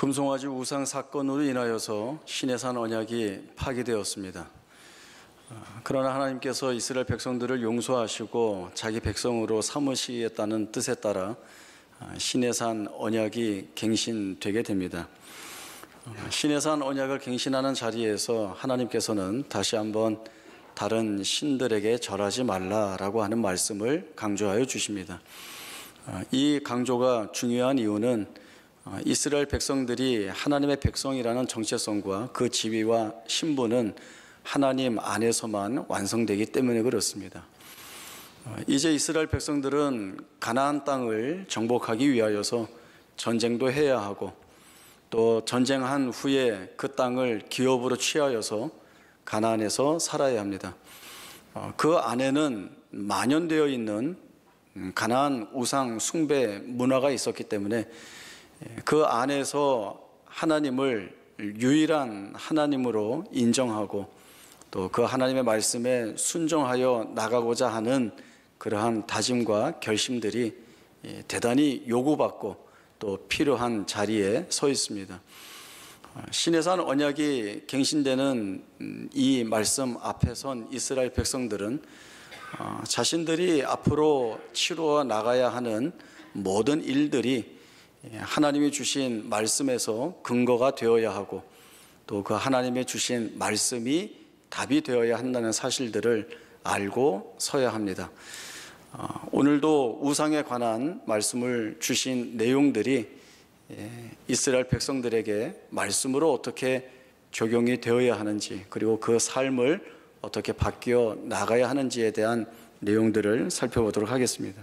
금송아지 우상 사건으로 인하여서 시내산 언약이 파기되었습니다. 그러나 하나님께서 이스라엘 백성들을 용서하시고 자기 백성으로 삼으시겠다는 뜻에 따라 시내산 언약이 갱신되게 됩니다. 시내산 언약을 갱신하는 자리에서 하나님께서는 다시 한번 다른 신들에게 절하지 말라라고 하는 말씀을 강조하여 주십니다. 이 강조가 중요한 이유는 이스라엘 백성들이 하나님의 백성이라는 정체성과 그 지위와 신분은 하나님 안에서만 완성되기 때문에 그렇습니다. 이제 이스라엘 백성들은 가나안 땅을 정복하기 위하여서 전쟁도 해야 하고 또 전쟁한 후에 그 땅을 기업으로 취하여서 가나안에서 살아야 합니다. 그 안에는 만연되어 있는 가나안 우상 숭배 문화가 있었기 때문에 그 안에서 하나님을 유일한 하나님으로 인정하고 또 그 하나님의 말씀에 순종하여 나가고자 하는 그러한 다짐과 결심들이 대단히 요구받고 또 필요한 자리에 서 있습니다. 시내산 언약이 갱신되는 이 말씀 앞에 선 이스라엘 백성들은 자신들이 앞으로 치루어 나가야 하는 모든 일들이 하나님이 주신 말씀에서 근거가 되어야 하고 또 그 하나님이 주신 말씀이 답이 되어야 한다는 사실들을 알고 서야 합니다. 오늘도 우상에 관한 말씀을 주신 내용들이 이스라엘 백성들에게 말씀으로 어떻게 적용이 되어야 하는지 그리고 그 삶을 어떻게 바뀌어 나가야 하는지에 대한 내용들을 살펴보도록 하겠습니다.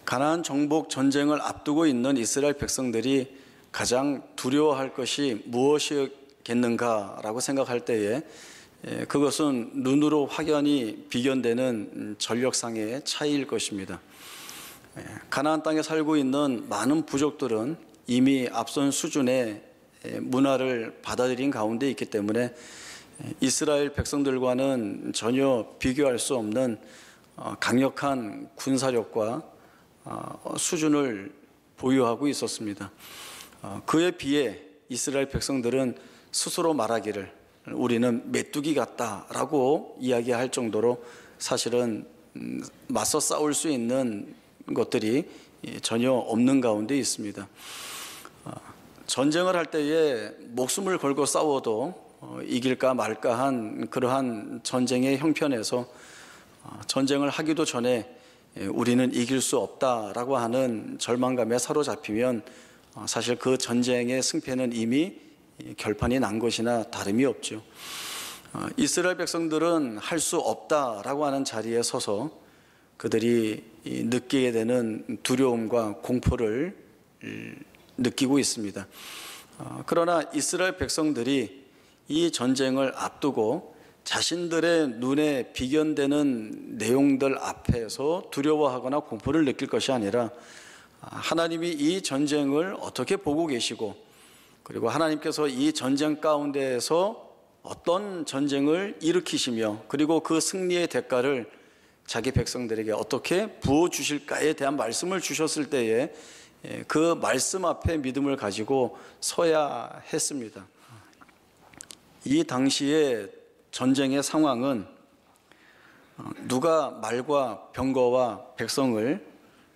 가나안 정복 전쟁을 앞두고 있는 이스라엘 백성들이 가장 두려워할 것이 무엇이겠는가라고 생각할 때에 그것은 눈으로 확연히 비견되는 전력상의 차이일 것입니다. 가나안 땅에 살고 있는 많은 부족들은 이미 앞선 수준의 문화를 받아들인 가운데 있기 때문에 이스라엘 백성들과는 전혀 비교할 수 없는 강력한 군사력과 수준을 보유하고 있었습니다. 그에 비해 이스라엘 백성들은 스스로 말하기를 우리는 메뚜기 같다라고 이야기할 정도로 사실은 맞서 싸울 수 있는 것들이 전혀 없는 가운데 있습니다. 전쟁을 할 때에 목숨을 걸고 싸워도 이길까 말까 한 그러한 전쟁의 형편에서 전쟁을 하기도 전에 우리는 이길 수 없다라고 하는 절망감에 사로잡히면 사실 그 전쟁의 승패는 이미 결판이 난 것이나 다름이 없죠. 이스라엘 백성들은 할 수 없다라고 하는 자리에 서서 그들이 느끼게 되는 두려움과 공포를 느끼고 있습니다. 그러나 이스라엘 백성들이 이 전쟁을 앞두고 자신들의 눈에 비견되는 내용들 앞에서 두려워하거나 공포를 느낄 것이 아니라 하나님이 이 전쟁을 어떻게 보고 계시고 그리고 하나님께서 이 전쟁 가운데에서 어떤 전쟁을 일으키시며 그리고 그 승리의 대가를 자기 백성들에게 어떻게 부어주실까에 대한 말씀을 주셨을 때에 그 말씀 앞에 믿음을 가지고 서야 했습니다. 이 당시에 전쟁의 상황은 누가 말과 병거와 백성을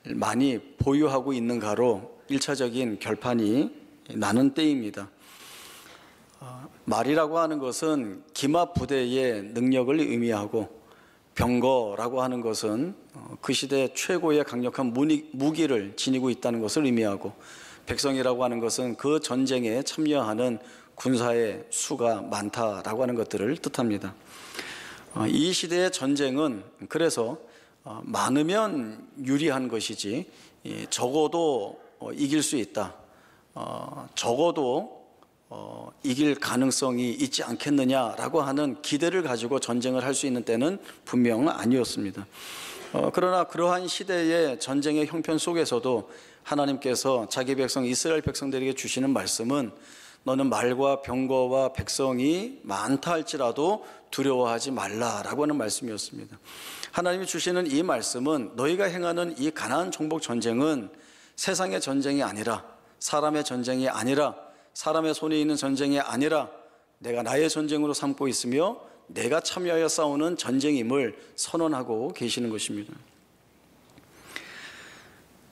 많이 보유하고 있는가로 1차적인 결판이 나는 때입니다. 말이라고 하는 것은 기마 부대의 능력을 의미하고 병거라고 하는 것은 그 시대 최고의 강력한 무기를 지니고 있다는 것을 의미하고 백성이라고 하는 것은 그 전쟁에 참여하는 군사의 수가 많다라고 하는 것들을 뜻합니다. 이 시대의 전쟁은 그래서 많으면 유리한 것이지 적어도 이길 수 있다. 적어도 이길 가능성이 있지 않겠느냐라고 하는 기대를 가지고 전쟁을 할 수 있는 때는 분명 아니었습니다. 그러나 그러한 시대의 전쟁의 형편 속에서도 하나님께서 자기 백성 이스라엘 백성들에게 주시는 말씀은 너는 말과 병거와 백성이 많다 할지라도 두려워하지 말라라고 하는 말씀이었습니다. 하나님이 주시는 이 말씀은 너희가 행하는 이 가나안 정복 전쟁은 세상의 전쟁이 아니라 사람의 전쟁이 아니라, 사람의 손에 있는 전쟁이 아니라 내가 나의 전쟁으로 삼고 있으며 내가 참여하여 싸우는 전쟁임을 선언하고 계시는 것입니다.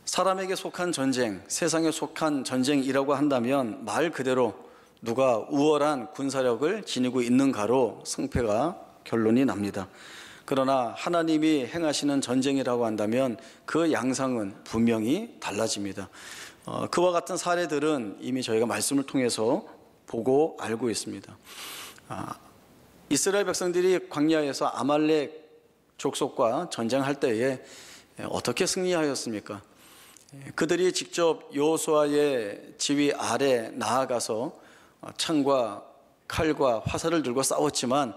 사람에게 속한 전쟁, 세상에 속한 전쟁이라고 한다면 말 그대로 누가 우월한 군사력을 지니고 있는가로 승패가 결론이 납니다. 그러나 하나님이 행하시는 전쟁이라고 한다면 그 양상은 분명히 달라집니다. 그와 같은 사례들은 이미 저희가 말씀을 통해서 보고 알고 있습니다. 이스라엘 백성들이 광야에서 아말렉 족속과 전쟁할 때에 어떻게 승리하였습니까? 그들이 직접 여호수아의 지휘 아래 나아가서 창과 칼과 화살을 들고 싸웠지만,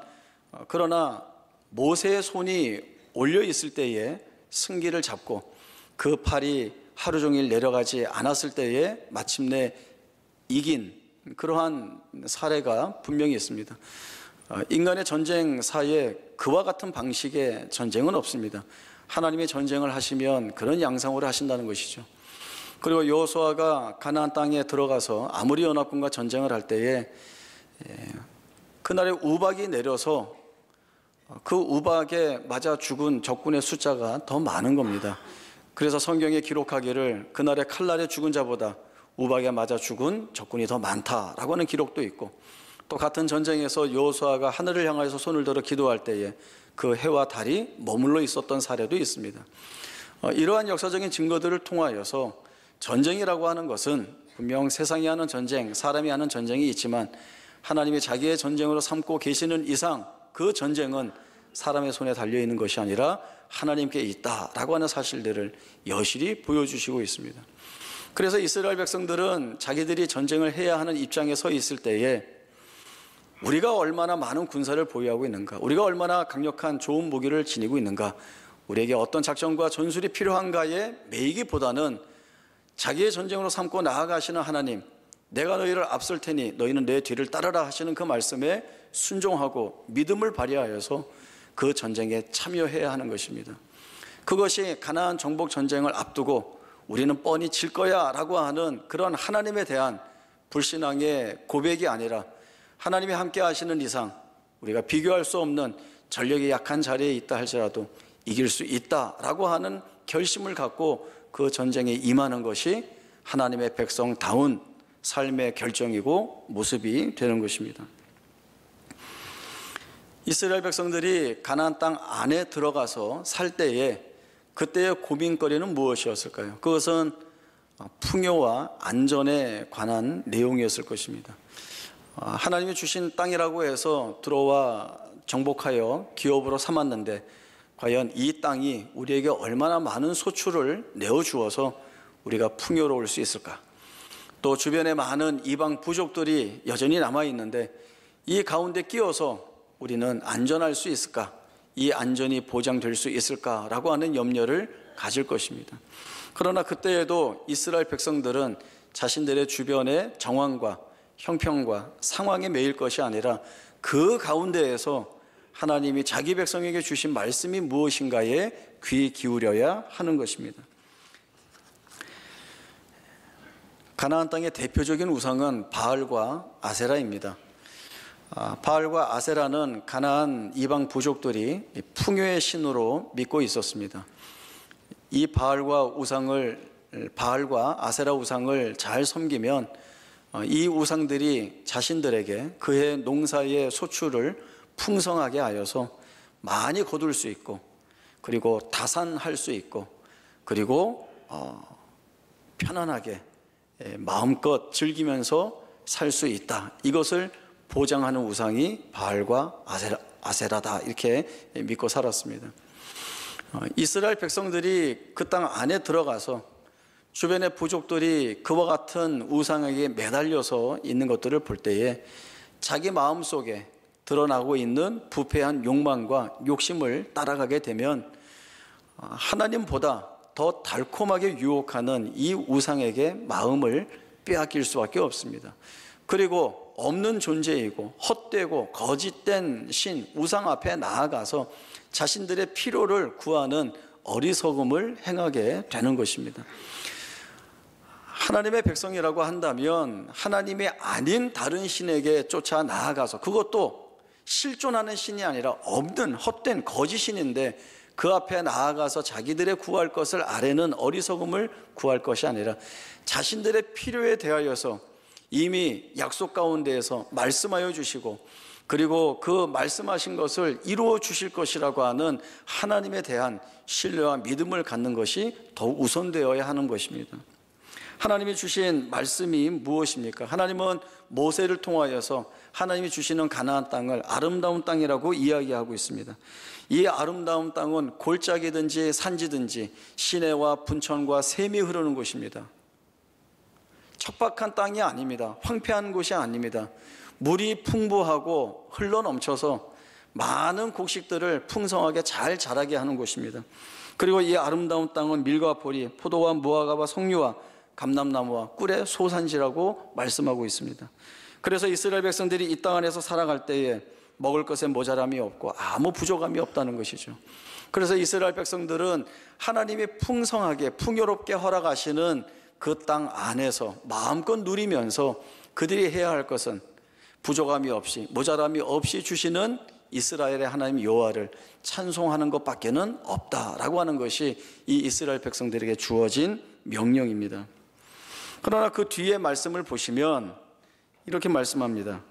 그러나 모세의 손이 올려 있을 때에 승기를 잡고 그 팔이 하루 종일 내려가지 않았을 때에 마침내 이긴 그러한 사례가 분명히 있습니다. 인간의 전쟁사에 그와 같은 방식의 전쟁은 없습니다. 하나님의 전쟁을 하시면 그런 양상으로 하신다는 것이죠. 그리고 여호수아가 가나안 땅에 들어가서 아모리 연합군과 전쟁을 할 때에 그날에 우박이 내려서 그 우박에 맞아 죽은 적군의 숫자가 더 많은 겁니다. 그래서 성경에 기록하기를 그날에 칼날에 죽은 자보다 우박에 맞아 죽은 적군이 더 많다라고 하는 기록도 있고, 또 같은 전쟁에서 여호수아가 하늘을 향하여서 손을 들어 기도할 때에 그 해와 달이 머물러 있었던 사례도 있습니다. 이러한 역사적인 증거들을 통하여서 전쟁이라고 하는 것은 분명 세상이 하는 전쟁, 사람이 하는 전쟁이 있지만 하나님이 자기의 전쟁으로 삼고 계시는 이상 그 전쟁은 사람의 손에 달려있는 것이 아니라 하나님께 있다라고 하는 사실들을 여실히 보여주시고 있습니다. 그래서 이스라엘 백성들은 자기들이 전쟁을 해야 하는 입장에 서 있을 때에 우리가 얼마나 많은 군사를 보유하고 있는가, 우리가 얼마나 강력한 좋은 무기를 지니고 있는가, 우리에게 어떤 작전과 전술이 필요한가에 매이기보다는 자기의 전쟁으로 삼고 나아가시는 하나님, 내가 너희를 앞설 테니 너희는 내 뒤를 따르라 하시는 그 말씀에 순종하고 믿음을 발휘하여서 그 전쟁에 참여해야 하는 것입니다. 그것이 가나안 정복 전쟁을 앞두고 우리는 뻔히 질 거야 라고 하는 그런 하나님에 대한 불신앙의 고백이 아니라, 하나님이 함께 하시는 이상 우리가 비교할 수 없는 전력이 약한 자리에 있다 할지라도 이길 수 있다라고 하는 결심을 갖고 그 전쟁에 임하는 것이 하나님의 백성다운 삶의 결정이고 모습이 되는 것입니다. 이스라엘 백성들이 가나안 땅 안에 들어가서 살 때에 그때의 고민거리는 무엇이었을까요? 그것은 풍요와 안전에 관한 내용이었을 것입니다. 하나님이 주신 땅이라고 해서 들어와 정복하여 기업으로 삼았는데 과연 이 땅이 우리에게 얼마나 많은 소출을 내어주어서 우리가 풍요로울 수 있을까? 또 주변에 많은 이방 부족들이 여전히 남아있는데 이 가운데 끼어서 우리는 안전할 수 있을까? 이 안전이 보장될 수 있을까라고 하는 염려를 가질 것입니다. 그러나 그때에도 이스라엘 백성들은 자신들의 주변의 정황과 형편과 상황에 매일 것이 아니라 그 가운데에서 하나님이 자기 백성에게 주신 말씀이 무엇인가에 귀 기울여야 하는 것입니다. 가나안 땅의 대표적인 우상은 바알과 아세라입니다. 바알과 아세라는 가나안 이방 부족들이 풍요의 신으로 믿고 있었습니다. 이 바알과 아세라 우상을 잘 섬기면 이 우상들이 자신들에게 그해 농사의 소출을 풍성하게 하여서 많이 거둘 수 있고, 그리고 다산할 수 있고, 그리고 편안하게 마음껏 즐기면서 살 수 있다, 이것을 보장하는 우상이 바알과 아세라다, 이렇게 믿고 살았습니다. 이스라엘 백성들이 그 땅 안에 들어가서 주변의 부족들이 그와 같은 우상에게 매달려서 있는 것들을 볼 때에 자기 마음속에 드러나고 있는 부패한 욕망과 욕심을 따라가게 되면 하나님보다 더 달콤하게 유혹하는 이 우상에게 마음을 빼앗길 수밖에 없습니다. 그리고 없는 존재이고 헛되고 거짓된 신, 우상 앞에 나아가서 자신들의 필요를 구하는 어리석음을 행하게 되는 것입니다. 하나님의 백성이라고 한다면 하나님이 아닌 다른 신에게 쫓아 나아가서, 그것도 실존하는 신이 아니라 없는 헛된 거짓 신인데 그 앞에 나아가서 자기들의 구할 것을 아뢰는 어리석음을 구할 것이 아니라 자신들의 필요에 대하여서 이미 약속 가운데에서 말씀하여 주시고, 그리고 그 말씀하신 것을 이루어 주실 것이라고 하는 하나님에 대한 신뢰와 믿음을 갖는 것이 더 우선되어야 하는 것입니다. 하나님이 주신 말씀이 무엇입니까? 하나님은 모세를 통하여서 하나님이 주시는 가나안 땅을 아름다운 땅이라고 이야기하고 있습니다. 이 아름다운 땅은 골짜기든지 산지든지 시내와 분천과 샘이 흐르는 곳입니다. 척박한 땅이 아닙니다. 황폐한 곳이 아닙니다. 물이 풍부하고 흘러넘쳐서 많은 곡식들을 풍성하게 잘 자라게 하는 곳입니다. 그리고 이 아름다운 땅은 밀과 보리, 포도와 무화과와 석류와 감람나무와 꿀의 소산지라고 말씀하고 있습니다. 그래서 이스라엘 백성들이 이 땅 안에서 살아갈 때에 먹을 것에 모자람이 없고 아무 부족함이 없다는 것이죠. 그래서 이스라엘 백성들은 하나님이 풍성하게 풍요롭게 허락하시는 그 땅 안에서 마음껏 누리면서 그들이 해야 할 것은 부족함이 없이 모자람이 없이 주시는 이스라엘의 하나님 여호와를 찬송하는 것밖에는 없다라고 하는 것이 이 이스라엘 백성들에게 주어진 명령입니다. 그러나 그 뒤에 말씀을 보시면 이렇게 말씀합니다.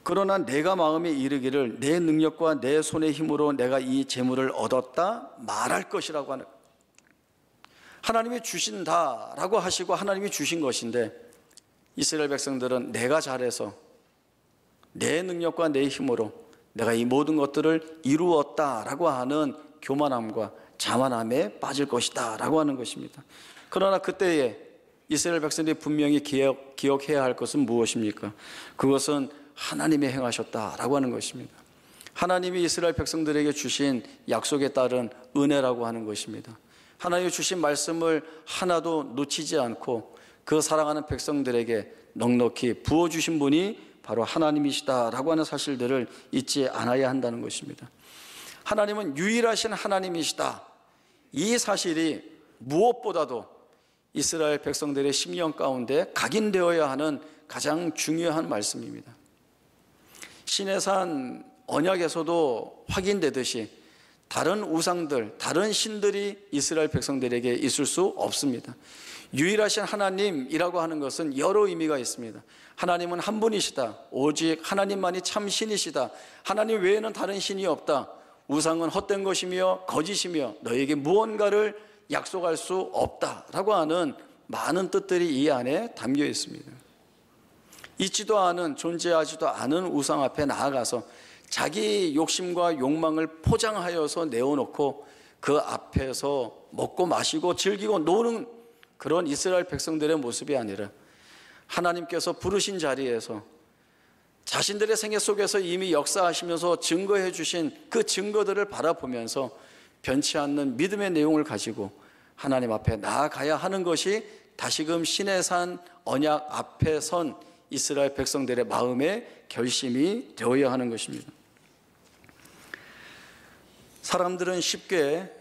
그러나 내가 마음에 이르기를 내 능력과 내 손의 힘으로 내가 이 재물을 얻었다 말할 것이라고 하는, 하나님이 주신다라고 하시고 하나님이 주신 것인데 이스라엘 백성들은 내가 잘해서 내 능력과 내 힘으로 내가 이 모든 것들을 이루었다라고 하는 교만함과 자만함에 빠질 것이다 라고 하는 것입니다. 그러나 그때에 이스라엘 백성들이 분명히 기억해야 할 것은 무엇입니까? 그것은 하나님이 행하셨다라고 하는 것입니다. 하나님이 이스라엘 백성들에게 주신 약속에 따른 은혜라고 하는 것입니다. 하나님이 주신 말씀을 하나도 놓치지 않고 그 사랑하는 백성들에게 넉넉히 부어주신 분이 바로 하나님이시다라고 하는 사실들을 잊지 않아야 한다는 것입니다. 하나님은 유일하신 하나님이시다. 이 사실이 무엇보다도 이스라엘 백성들의 심령 가운데 각인되어야 하는 가장 중요한 말씀입니다. 시내산 언약에서도 확인되듯이 다른 우상들, 다른 신들이 이스라엘 백성들에게 있을 수 없습니다. 유일하신 하나님이라고 하는 것은 여러 의미가 있습니다. 하나님은 한 분이시다. 오직 하나님만이 참 신이시다. 하나님 외에는 다른 신이 없다. 우상은 헛된 것이며 거짓이며 너에게 무언가를 약속할 수 없다라고 하는 많은 뜻들이 이 안에 담겨 있습니다. 있지도 않은, 존재하지도 않은 우상 앞에 나아가서 자기 욕심과 욕망을 포장하여서 내어놓고 그 앞에서 먹고 마시고 즐기고 노는 그런 이스라엘 백성들의 모습이 아니라 하나님께서 부르신 자리에서 자신들의 생애 속에서 이미 역사하시면서 증거해 주신 그 증거들을 바라보면서 변치 않는 믿음의 내용을 가지고 하나님 앞에 나아가야 하는 것이 다시금 시내산 언약 앞에 선 이스라엘 백성들의 마음의 결심이 되어야 하는 것입니다. 사람들은 쉽게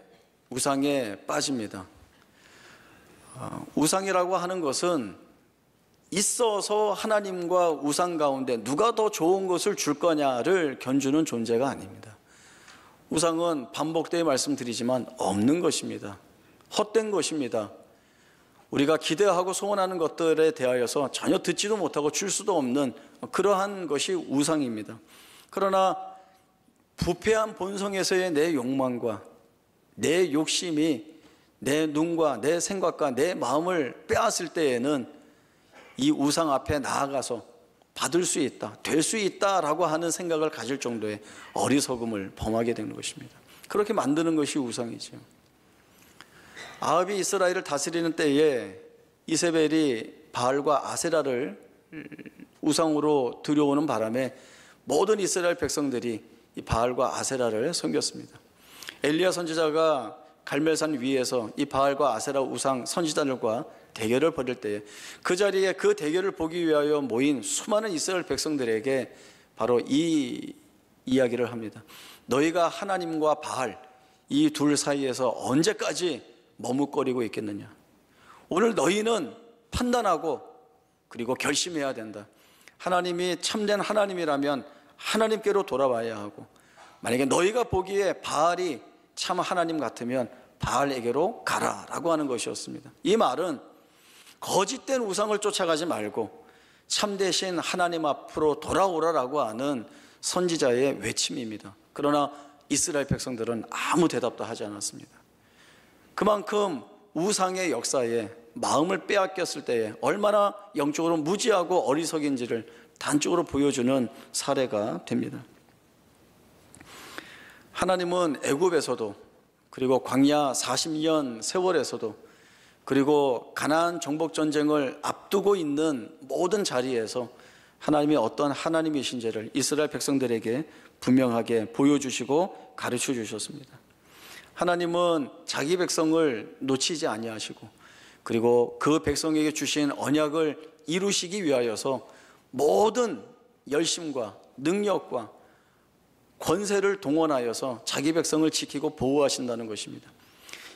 우상에 빠집니다. 우상이라고 하는 것은 있어서 하나님과 우상 가운데 누가 더 좋은 것을 줄 거냐를 견주는 존재가 아닙니다. 우상은 반복되어 말씀드리지만 없는 것입니다. 헛된 것입니다. 우리가 기대하고 소원하는 것들에 대하여서 전혀 듣지도 못하고 줄 수도 없는 그러한 것이 우상입니다. 그러나 부패한 본성에서의 내 욕망과 내 욕심이 내 눈과 내 생각과 내 마음을 빼앗을 때에는 이 우상 앞에 나아가서 받을 수 있다, 될 수 있다라고 하는 생각을 가질 정도의 어리석음을 범하게 되는 것입니다. 그렇게 만드는 것이 우상이죠. 아합이 이스라엘을 다스리는 때에 이세벨이 바알과 아세라를 우상으로 들여오는 바람에 모든 이스라엘 백성들이 이 바알과 아세라를 섬겼습니다. 엘리야 선지자가 갈멜산 위에서 이 바알과 아세라 우상 선지자들과 대결을 벌일 때에 그 자리에 그 대결을 보기 위하여 모인 수많은 이스라엘 백성들에게 바로 이 이야기를 합니다. 너희가 하나님과 바알 이 둘 사이에서 언제까지 머뭇거리고 있겠느냐? 오늘 너희는 판단하고 그리고 결심해야 된다. 하나님이 참된 하나님이라면 하나님께로 돌아와야 하고, 만약에 너희가 보기에 바알이 참 하나님 같으면 바알에게로 가라라고 하는 것이었습니다. 이 말은 거짓된 우상을 쫓아가지 말고 참되신 하나님 앞으로 돌아오라라고 하는 선지자의 외침입니다. 그러나 이스라엘 백성들은 아무 대답도 하지 않았습니다. 그만큼 우상의 역사에 마음을 빼앗겼을 때에 얼마나 영적으로 무지하고 어리석인지를 단적으로 보여주는 사례가 됩니다. 하나님은 애굽에서도, 그리고 광야 40년 세월에서도, 그리고 가나안 정복 전쟁을 앞두고 있는 모든 자리에서 하나님이 어떤 하나님이신지를 이스라엘 백성들에게 분명하게 보여주시고 가르쳐 주셨습니다. 하나님은 자기 백성을 놓치지 아니하시고, 그리고 그 백성에게 주신 언약을 이루시기 위하여서 모든 열심과 능력과 권세를 동원하여서 자기 백성을 지키고 보호하신다는 것입니다.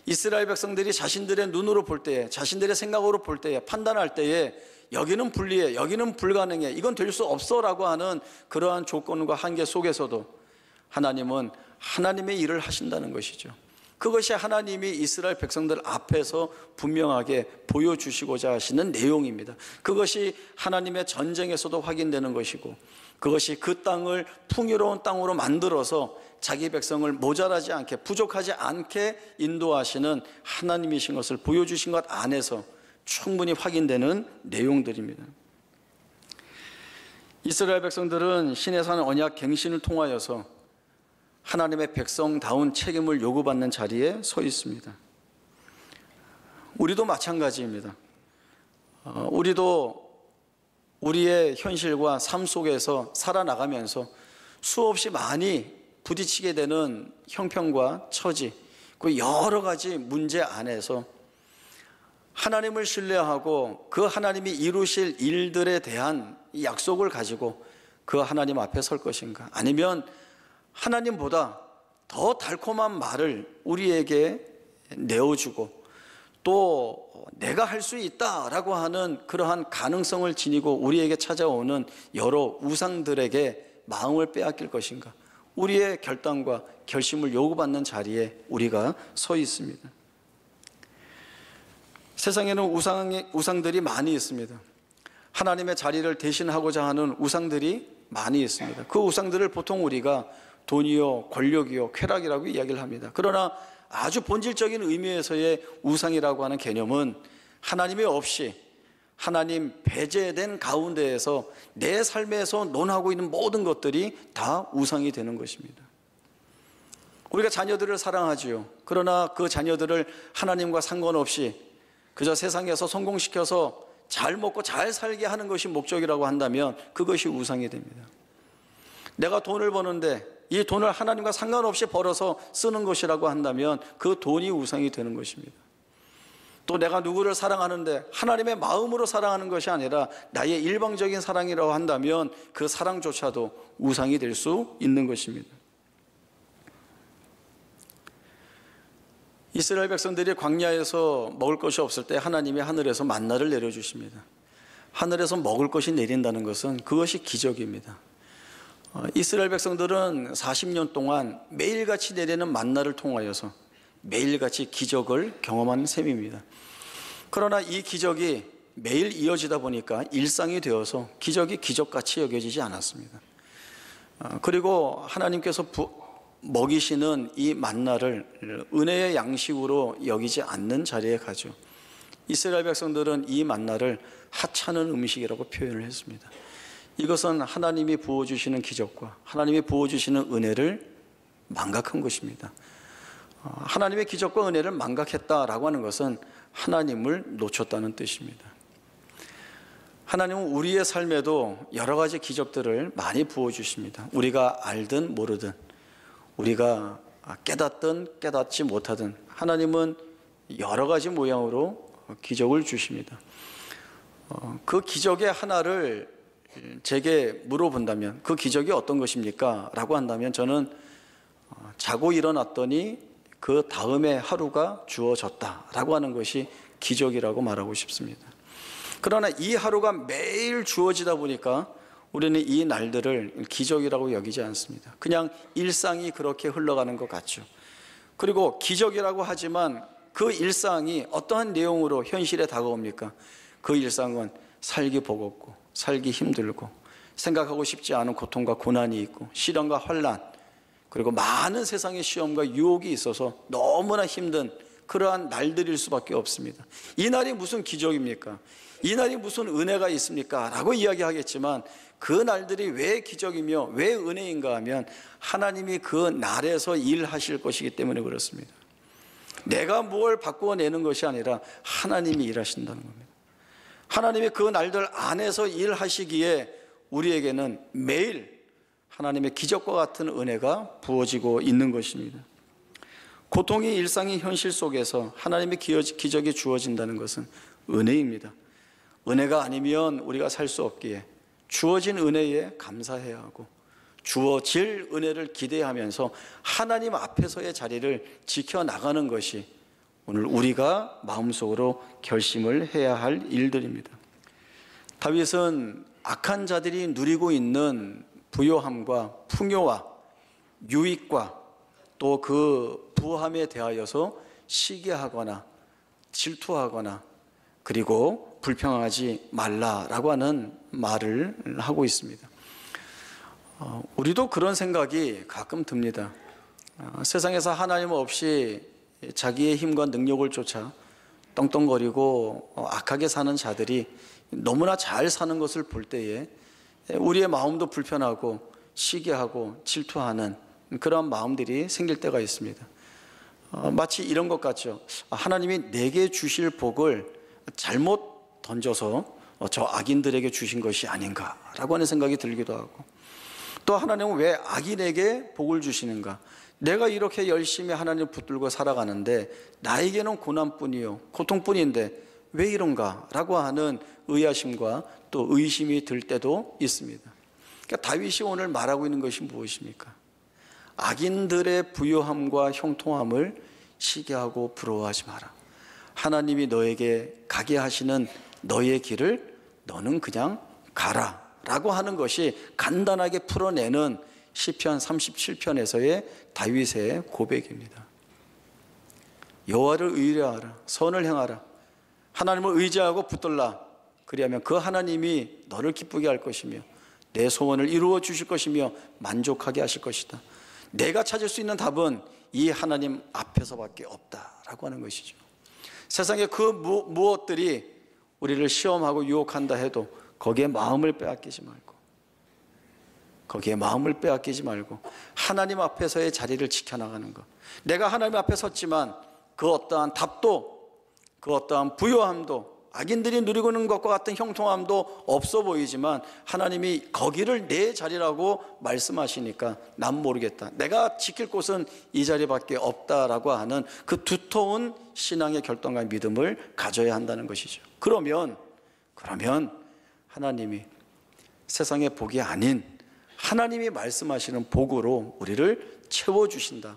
이스라엘 백성들이 자신들의 눈으로 볼 때에, 자신들의 생각으로 볼 때에, 판단할 때에 여기는 불리해, 여기는 불가능해, 이건 될 수 없어 라고 하는 그러한 조건과 한계 속에서도 하나님은 하나님의 일을 하신다는 것이죠. 그것이 하나님이 이스라엘 백성들 앞에서 분명하게 보여주시고자 하시는 내용입니다. 그것이 하나님의 전쟁에서도 확인되는 것이고, 그것이 그 땅을 풍요로운 땅으로 만들어서 자기 백성을 모자라지 않게, 부족하지 않게 인도하시는 하나님이신 것을 보여주신 것 안에서 충분히 확인되는 내용들입니다. 이스라엘 백성들은 신의 산 언약 갱신을 통하여서 하나님의 백성다운 책임을 요구받는 자리에 서 있습니다. 우리도 마찬가지입니다. 우리도 우리의 현실과 삶 속에서 살아나가면서 수없이 많이 부딪히게 되는 형편과 처지, 그 여러 가지 문제 안에서 하나님을 신뢰하고 그 하나님이 이루실 일들에 대한 약속을 가지고 그 하나님 앞에 설 것인가, 아니면 하나님보다 더 달콤한 말을 우리에게 내어주고 또 내가 할 수 있다라고 하는 그러한 가능성을 지니고 우리에게 찾아오는 여러 우상들에게 마음을 빼앗길 것인가, 우리의 결단과 결심을 요구받는 자리에 우리가 서 있습니다. 세상에는 우상들이 많이 있습니다. 하나님의 자리를 대신하고자 하는 우상들이 많이 있습니다. 그 우상들을 보통 우리가 돈이요, 권력이요, 쾌락이라고 이야기를 합니다. 그러나 아주 본질적인 의미에서의 우상이라고 하는 개념은 하나님이 없이 하나님 배제된 가운데에서 내 삶에서 논하고 있는 모든 것들이 다 우상이 되는 것입니다. 우리가 자녀들을 사랑하지요. 그러나 그 자녀들을 하나님과 상관없이 그저 세상에서 성공시켜서 잘 먹고 잘 살게 하는 것이 목적이라고 한다면 그것이 우상이 됩니다. 내가 돈을 버는데 이 돈을 하나님과 상관없이 벌어서 쓰는 것이라고 한다면 그 돈이 우상이 되는 것입니다. 또 내가 누구를 사랑하는데 하나님의 마음으로 사랑하는 것이 아니라 나의 일방적인 사랑이라고 한다면 그 사랑조차도 우상이 될 수 있는 것입니다. 이스라엘 백성들이 광야에서 먹을 것이 없을 때 하나님이 하늘에서 만나를 내려주십니다. 하늘에서 먹을 것이 내린다는 것은 그것이 기적입니다. 이스라엘 백성들은 40년 동안 매일같이 내리는 만나를 통하여서 매일같이 기적을 경험한 셈입니다. 그러나 이 기적이 매일 이어지다 보니까 일상이 되어서 기적이 기적같이 여겨지지 않았습니다. 그리고 하나님께서 먹이시는 이 만나를 은혜의 양식으로 여기지 않는 자리에 가죠. 이스라엘 백성들은 이 만나를 하찮은 음식이라고 표현을 했습니다. 이것은 하나님이 부어주시는 기적과 하나님이 부어주시는 은혜를 망각한 것입니다. 하나님의 기적과 은혜를 망각했다라고 하는 것은 하나님을 놓쳤다는 뜻입니다. 하나님은 우리의 삶에도 여러 가지 기적들을 많이 부어주십니다. 우리가 알든 모르든, 우리가 깨닫든 깨닫지 못하든 하나님은 여러 가지 모양으로 기적을 주십니다. 그 기적의 하나를 제게 물어본다면 그 기적이 어떤 것입니까? 라고 한다면 저는 자고 일어났더니 그 다음에 하루가 주어졌다라고 하는 것이 기적이라고 말하고 싶습니다. 그러나 이 하루가 매일 주어지다 보니까 우리는 이 날들을 기적이라고 여기지 않습니다. 그냥 일상이 그렇게 흘러가는 것 같죠. 그리고 기적이라고 하지만 그 일상이 어떠한 내용으로 현실에 다가옵니까? 그 일상은 살기 버겁고 살기 힘들고 생각하고 싶지 않은 고통과 고난이 있고 시련과 환난, 그리고 많은 세상의 시험과 유혹이 있어서 너무나 힘든 그러한 날들일 수밖에 없습니다. 이 날이 무슨 기적입니까? 이 날이 무슨 은혜가 있습니까? 라고 이야기하겠지만 그 날들이 왜 기적이며 왜 은혜인가 하면 하나님이 그 날에서 일하실 것이기 때문에 그렇습니다. 내가 뭘 바꾸어내는 것이 아니라 하나님이 일하신다는 겁니다. 하나님이 그 날들 안에서 일하시기에 우리에게는 매일 하나님의 기적과 같은 은혜가 부어지고 있는 것입니다. 고통이 일상의 현실 속에서 하나님의 기적이 주어진다는 것은 은혜입니다. 은혜가 아니면 우리가 살 수 없기에 주어진 은혜에 감사해야 하고 주어질 은혜를 기대하면서 하나님 앞에서의 자리를 지켜나가는 것이 오늘 우리가 마음속으로 결심을 해야 할 일들입니다. 다윗은 악한 자들이 누리고 있는 부요함과 풍요와 유익과 또 그 부함에 대하여서 시기하거나 질투하거나 그리고 불평하지 말라라고 하는 말을 하고 있습니다. 우리도 그런 생각이 가끔 듭니다. 세상에서 하나님 없이 자기의 힘과 능력을 쫓아 떵떵거리고 악하게 사는 자들이 너무나 잘 사는 것을 볼 때에 우리의 마음도 불편하고 시기하고 질투하는 그런 마음들이 생길 때가 있습니다. 마치 이런 것 같죠. 하나님이 내게 주실 복을 잘못 던져서 저 악인들에게 주신 것이 아닌가라고 하는 생각이 들기도 하고, 또 하나님은 왜 악인에게 복을 주시는가? 내가 이렇게 열심히 하나님을 붙들고 살아가는데 나에게는 고난뿐이요 고통뿐인데 왜 이런가? 라고 하는 의아심과 또 의심이 들 때도 있습니다. 그러니까 다윗이 오늘 말하고 있는 것이 무엇입니까? 악인들의 부요함과 형통함을 시기하고 부러워하지 마라. 하나님이 너에게 가게 하시는 너의 길을 너는 그냥 가라 라고 하는 것이 간단하게 풀어내는 시편 37편에서의 다윗의 고백입니다. 여호와를 의뢰하라, 선을 행하라, 하나님을 의지하고 붙들라. 그리하면 그 하나님이 너를 기쁘게 할 것이며 내 소원을 이루어 주실 것이며 만족하게 하실 것이다. 내가 찾을 수 있는 답은 이 하나님 앞에서밖에 없다라고 하는 것이죠. 세상의 그 무엇들이 우리를 시험하고 유혹한다 해도 거기에 마음을 빼앗기지 말고 하나님 앞에서의 자리를 지켜나가는 것. 내가 하나님 앞에 섰지만 그 어떠한 답도 그 어떠한 부요함도 악인들이 누리고 있는 것과 같은 형통함도 없어 보이지만 하나님이 거기를 내 자리라고 말씀하시니까 난 모르겠다, 내가 지킬 곳은 이 자리밖에 없다라고 하는 그 두터운 신앙의 결단과 믿음을 가져야 한다는 것이죠. 그러면 하나님이 세상의 복이 아닌 하나님이 말씀하시는 복으로 우리를 채워주신다,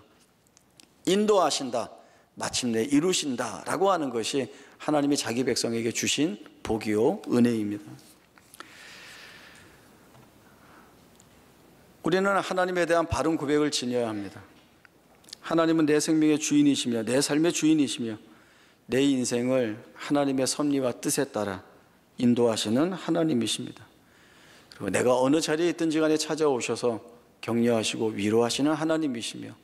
인도하신다, 마침내 이루신다라고 하는 것이 하나님이 자기 백성에게 주신 복이요 은혜입니다. 우리는 하나님에 대한 바른 고백을 지녀야 합니다. 하나님은 내 생명의 주인이시며 내 삶의 주인이시며 내 인생을 하나님의 섭리와 뜻에 따라 인도하시는 하나님이십니다. 그리고 내가 어느 자리에 있든지 간에 찾아오셔서 격려하시고 위로하시는 하나님이시며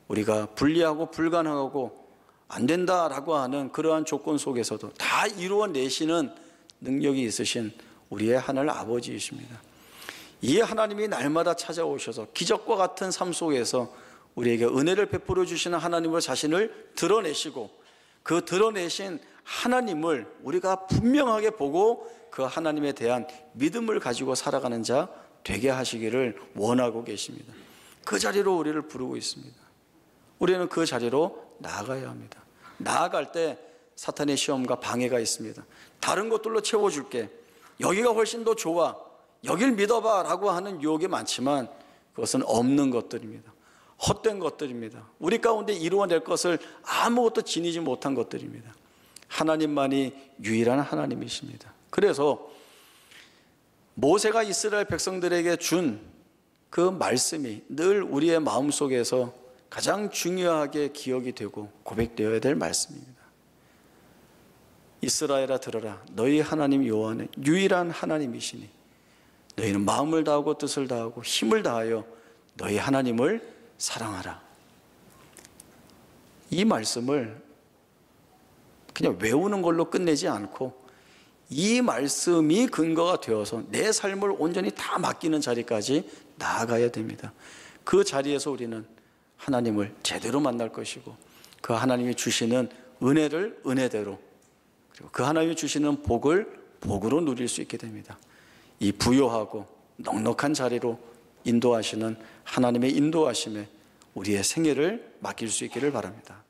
우리가 불리하고 불가능하고 안 된다라고 하는 그러한 조건 속에서도 다 이루어내시는 능력이 있으신 우리의 하늘 아버지이십니다. 이 하나님이 날마다 찾아오셔서 기적과 같은 삶 속에서 우리에게 은혜를 베풀어 주시는 하나님으로 자신을 드러내시고 그 드러내신 하나님을 우리가 분명하게 보고 그 하나님에 대한 믿음을 가지고 살아가는 자 되게 하시기를 원하고 계십니다. 그 자리로 우리를 부르고 있습니다. 우리는 그 자리로 나아가야 합니다. 나아갈 때 사탄의 시험과 방해가 있습니다. 다른 것들로 채워줄게, 여기가 훨씬 더 좋아, 여길 믿어봐 라고 하는 유혹이 많지만 그것은 없는 것들입니다. 헛된 것들입니다. 우리 가운데 이루어낼 것을 아무것도 지니지 못한 것들입니다. 하나님만이 유일한 하나님이십니다. 그래서 모세가 이스라엘 백성들에게 준 그 말씀이 늘 우리의 마음속에서 가장 중요하게 기억이 되고 고백되어야 될 말씀입니다. 이스라엘아 들어라. 너희 하나님 여호와는 유일한 하나님이시니 너희는 마음을 다하고 뜻을 다하고 힘을 다하여 너희 하나님을 사랑하라. 이 말씀을 그냥 외우는 걸로 끝내지 않고 이 말씀이 근거가 되어서 내 삶을 온전히 다 맡기는 자리까지 나아가야 됩니다. 그 자리에서 우리는 하나님을 제대로 만날 것이고 그 하나님이 주시는 은혜를 은혜대로 그리고 그 하나님이 주시는 복을 복으로 누릴 수 있게 됩니다. 이 부요하고 넉넉한 자리로 인도하시는 하나님의 인도하심에 우리의 생애를 맡길 수 있기를 바랍니다.